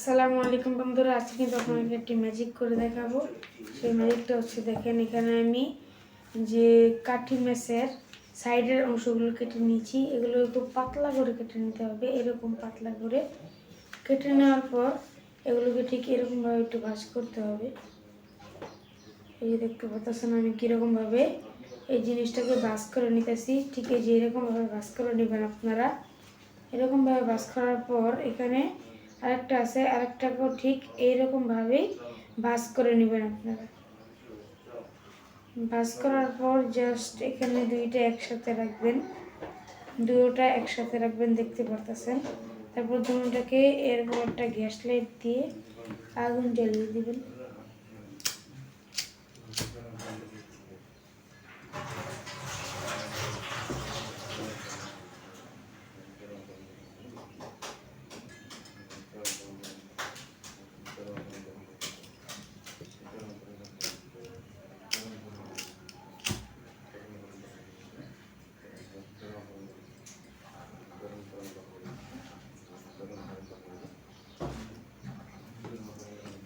আসসালামু আলাইকুম বন্ধুরা, আজকে কিন্তু আপনাদের একটি ম্যাজিক করে দেখাবো। সেই ম্যাজিকটা হচ্ছে, দেখেন এখানে আমি যে কাঠি ম্যাচের সাইডের অংশগুলো কেটে নিয়েছি। এগুলো খুব পাতলা করে কেটে নিতে হবে, এরকম পাতলা করে কেটে নেওয়ার পর এগুলোকে ঠিক এরকমভাবে একটু ভাঁজ করতে হবে। এই যে দেখতে পাচ্ছেন আমি কীরকমভাবে এই জিনিসটাকে ভাঁজ করে নিতেছি। ঠিক এই যে এরকমভাবে ভাঁজ করে নেবেন আপনারা। এরকমভাবে ভাঁজ করার পর এখানে আরেকটা আছে, আরেকটাকেও ঠিক এইরকমভাবেই ভাঁজ করে নেবেন আপনারা। ভাঁজ করার পর জাস্ট এখানে দুইটা একসাথে রাখবেন, দুটোটা একসাথে রাখবেন, দেখতে পারতেছেন। তারপর দুটোটাকে এরকম একটা গ্যাস লাইট দিয়ে আগুন জ্বালিয়ে দিবেন।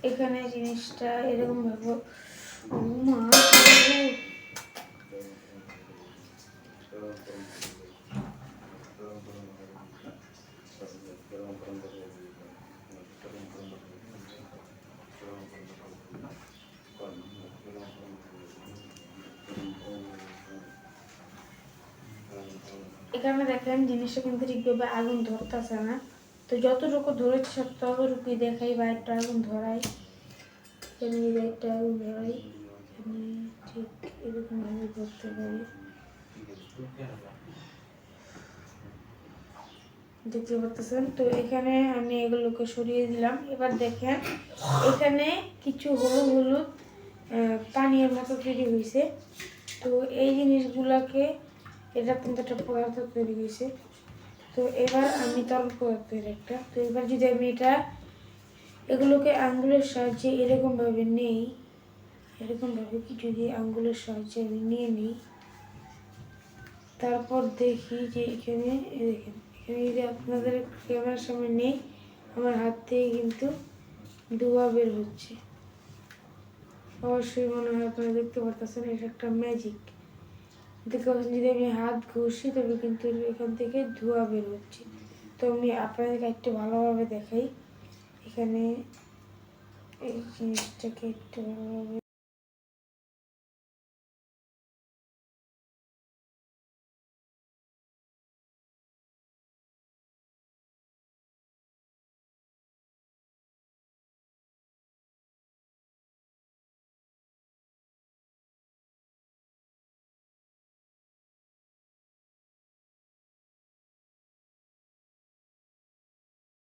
এখানে জিনিসটা এরকম ভাবে এখানে দেখেন জিনিসটা কিন্তু ঠিকভাবে আগুন ধরতেছে না। তো যতটুকু ধরেছে ততটুকুই দেখাই বা একটা আগুন ধরাই। এখানে একটা আগুন ধরাই, এখানে ঠিক এরকমভাবে ধরতে পারি, দেখতে পাচ্ছেন। তো এখানে আমি এগুলোকে সরিয়ে দিলাম। এবার দেখেন এখানে কিছু হলুদ হলুদ পানির মতো তৈরি হয়েছে। তো এই জিনিসগুলোকে, এটা কিন্তু একটা পদার্থ তৈরি হয়েছে। তো এবার আমি তরল পদার্থের একটা, তো এবার যদি আমি এগুলোকে আঙ্গুলের সাহায্যে এরকমভাবে নেই, এরকমভাবে যদি আঙ্গুলের সাহায্যে আমি নিয়ে নিই, তারপর দেখি যে এখানে দেখেন, এখানে যদি আপনাদের ক্যামেরার সামনে নেই, আমার হাত থেকে কিন্তু ধোঁয়া বের হচ্ছে। অবশ্যই মনে হয় আপনারা দেখতে পারতেছেন, এটা একটা ম্যাজিক। দেখতে পাচ্ছেন, যদি আমি হাত ঘষি তবে কিন্তু এখান থেকে ধোঁয়া বের হচ্ছে। তো আমি আপনাদেরকে একটু ভালোভাবে দেখাই। এখানে এই জিনিসটাকে একটু ভালোভাবে